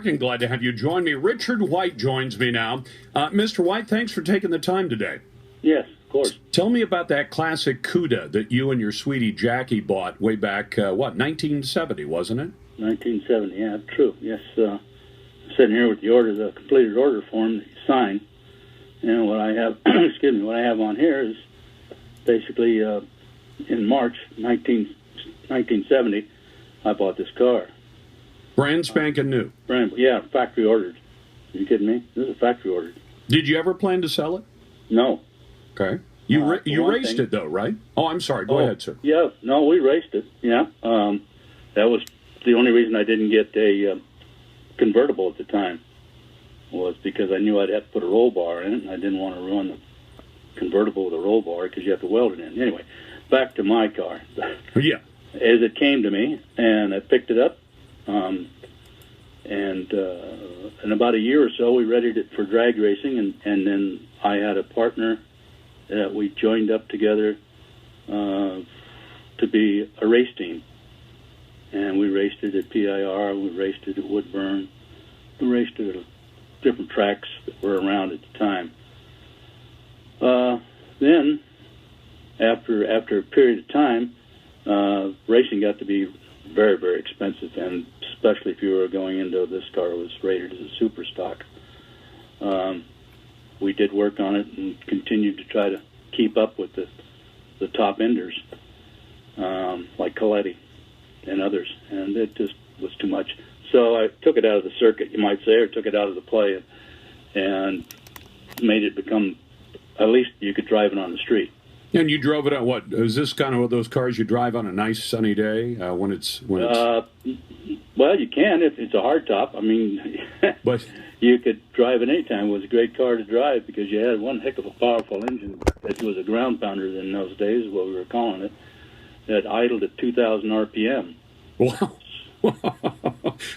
And glad to have you join me. Richard White joins me now. Mr. White, thanks for taking the time today. Yes, of course. Tell me about that classic Cuda that you and your sweetie Jackie bought way back, 1970, wasn't it? 1970, yeah, true. Yes, sitting here with the completed order form that you signed. And what I have, what I have on here is basically in March 1970, I bought this car. Brand spanking new. Factory ordered. Are you kidding me? This is factory ordered. Did you ever plan to sell it? No. Okay. You raced it, though, right? Oh, I'm sorry. Go ahead, sir. Yeah, no, we raced it, yeah. That was the only reason I didn't get a convertible at the time, was because I knew I'd have to put a roll bar in it, and I didn't want to ruin the convertible with a roll bar because you have to weld it in. Anyway, back to my car. Yeah. As it came to me, and I picked it up, in about a year or so, we readied it for drag racing, and then I had a partner that we joined up together to be a race team. And we raced it at PIR, we raced it at Woodburn, we raced it at different tracks that were around at the time. Then, after a period of time, racing got to be very, very expensive, and especially if you were going into this car was rated as a super stock. We did work on it and continued to try to keep up with the top enders, like Coletti and others, and it just was too much. So I took it out of the circuit, you might say, or took it out of the play, and made it become, at least you could drive it on the street. And you drove it on what? Is this kind of those cars you drive on a nice sunny day when it's? Well, you can if it's a hardtop. I mean, but you could drive it anytime. It was a great car to drive because you had one heck of a powerful engine. It was a ground pounder in those days, what we were calling it. That idled at 2,000 RPM. Wow.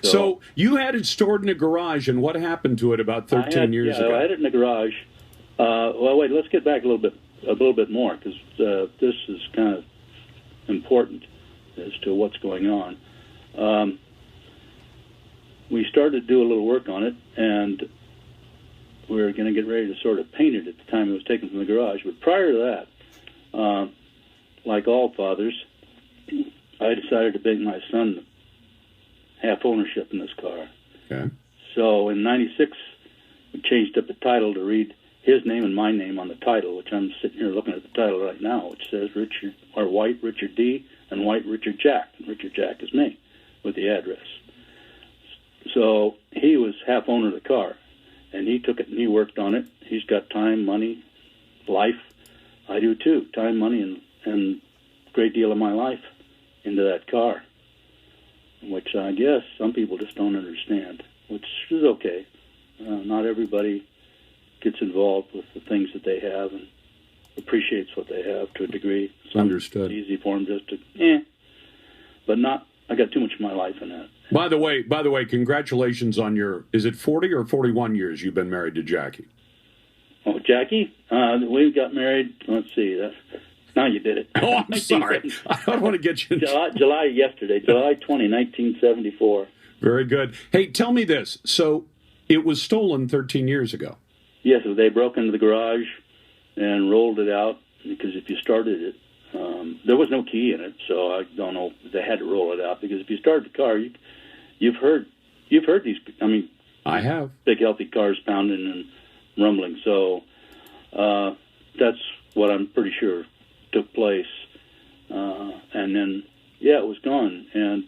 So you had it stored in a garage, and what happened to it about 13 years ago? I had it in the garage. Wait, let's get back a little bit more, because this is kind of important as to what's going on. We started to do a little work on it, and we were going to get ready to sort of paint it at the time it was taken from the garage. But prior to that, like all fathers, I decided to make my son half ownership in this car. Okay. So in '96, we changed up the title to read his name and my name on the title, which I'm sitting here looking at the title right now, which says White Richard D. and White Richard Jack. And Richard Jack is me with the address. So he was half owner of the car, and he took it and he worked on it. He's got time, money, life. I do too. Time, money, and a great deal of my life into that car, which I guess some people just don't understand, which is okay. Not everybody gets involved with the things that they have and appreciates what they have to a degree. Understood. It's easy for them just to, but not. I got too much of my life in that. By the way, congratulations on is it 40 or 41 years you've been married to Jackie? Oh, Jackie? We got married, let's see, now you did it. Oh, I'm sorry. I don't want to get you... July 20, 1974. Very good. Hey, tell me this. So it was stolen 13 years ago. Yes, they broke into the garage and rolled it out, because if you started it, there was no key in it, so I don't know if they had to roll it out, because if you started the car, you've heard these, I mean... I have. Big, healthy cars pounding and rumbling, so that's what I'm pretty sure took place. And then, it was gone, and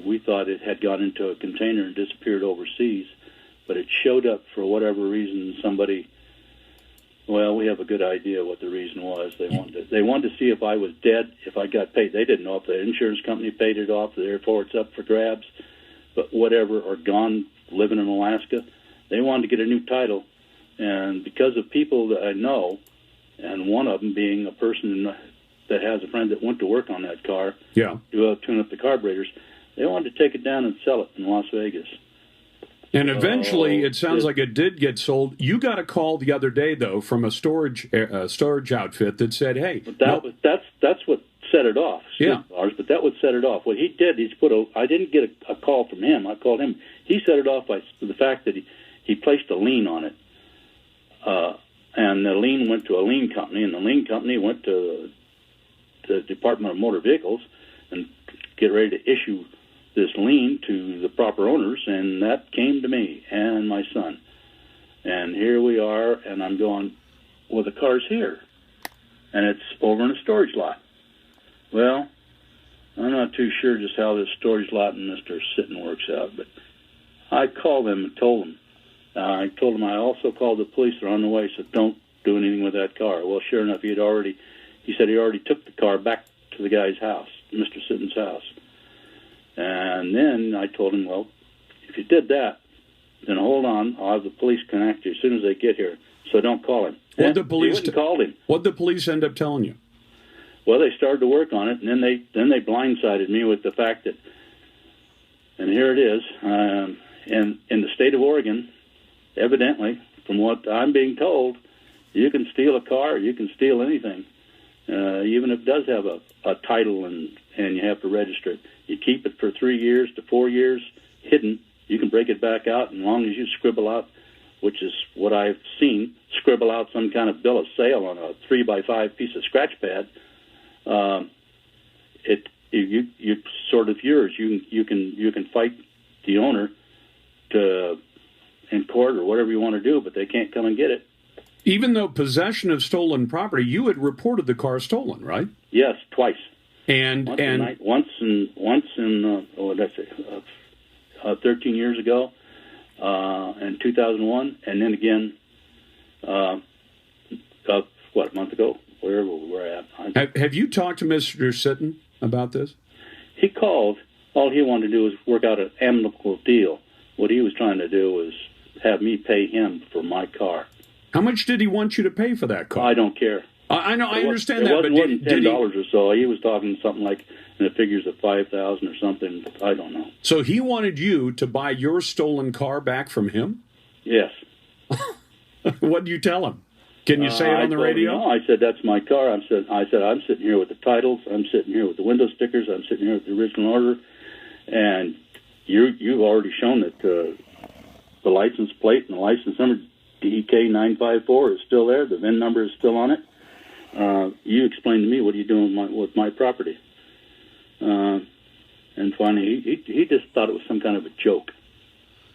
we thought it had gone into a container and disappeared overseas, but it showed up for whatever reason. Somebody, we have a good idea what the reason was. They wanted to see if I was dead, if I got paid. They didn't know if the insurance company paid it off, therefore it's up for grabs, but whatever, or gone living in Alaska. They wanted to get a new title, and because of people that I know, and one of them being a person that has a friend that went to work on that car, to tune up the carburetors, they wanted to take it down and sell it in Las Vegas. And eventually, it sounds like it did get sold. You got a call the other day, though, from a storage outfit that said, "Hey, that's what set it off." Yeah, Lars, but that would set it off. What he did, I didn't get a call from him. I called him. He set it off by the fact that he placed a lien on it. And the lien went to a lien company, and the lien company went to the Department of Motor Vehicles and get ready to issue this lien to the proper owners, and that came to me and my son. And here we are, and I'm going, well, the car's here, and it's over in a storage lot. Well, I'm not too sure just how this storage lot and Mr. Sitton works out, but I called them and told them. I told them I also called the police. They're on the way, so don't do anything with that car. Well, sure enough, he said he already took the car back to the guy's house, Mr. Sitton's house. And then I told him, well, if you did that, then hold on. I'll have the police connect you as soon as they get here, so don't call him. What'd the police called him? What'd the police end up telling you? Well, they started to work on it, and then they blindsided me with the fact that, and here it is, in the state of Oregon, evidently, from what I'm being told, you can steal a car, you can steal anything, even if it does have a title and you have to register it. You keep it for 3 years to 4 years hidden. You can break it back out, and as long as you scribble out, which is what I've seen, scribble out some kind of bill of sale on a 3x5 piece of scratch pad. You sort of yours. You can fight the owner in court or whatever you want to do, but they can't come and get it. Even though possession of stolen property, you had reported the car stolen, right? Yes, twice. And once in 13 years ago, in 2001, and then again, a month ago, wherever we're at. Have you talked to Mr. Sitton about this? He called. All he wanted to do was work out an amicable deal. What he was trying to do was have me pay him for my car. How much did he want you to pay for that car? I don't care. I know, I understand that, but it wasn't $10 or so. He was talking something like in the figures of $5,000 or something. I don't know. So he wanted you to buy your stolen car back from him? Yes. What did you tell him? Can you say it on the radio? No, I said that's my car. I said I'm sitting here with the titles. I'm sitting here with the window stickers. I'm sitting here with the original order, and you've already shown that the license plate and the license number DEK954 is still there. The VIN number is still on it. You explained to me what are you doing with my property. And finally, he just thought it was some kind of a joke.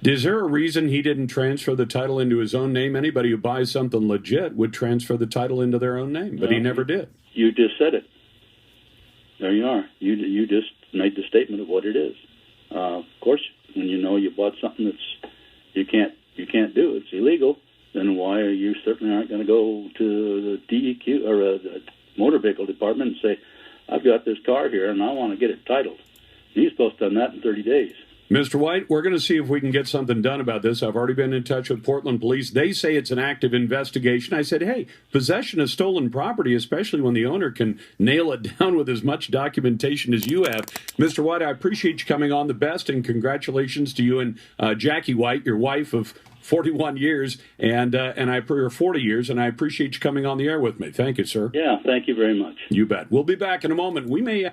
Is there a reason he didn't transfer the title into his own name? Anybody who buys something legit would transfer the title into their own name, but he never did. You just said it. There you are. You just made the statement of what it is. Of course, when you know you bought something that's you can't do, it's illegal, then why are you certainly aren't going to go to the DEQ or the motor vehicle department and say, I've got this car here and I want to get it titled. You're supposed to have done that in 30 days. Mr. White, we're going to see if we can get something done about this. I've already been in touch with Portland Police. They say it's an active investigation. I said, hey, possession of stolen property, especially when the owner can nail it down with as much documentation as you have. Mr. White, I appreciate you coming on. The best, and congratulations to you and Jackie White, your wife of 41 years, and I 40 years, and I appreciate you coming on the air with me. Thank you, sir. Yeah, thank you very much. You bet. We'll be back in a moment. We may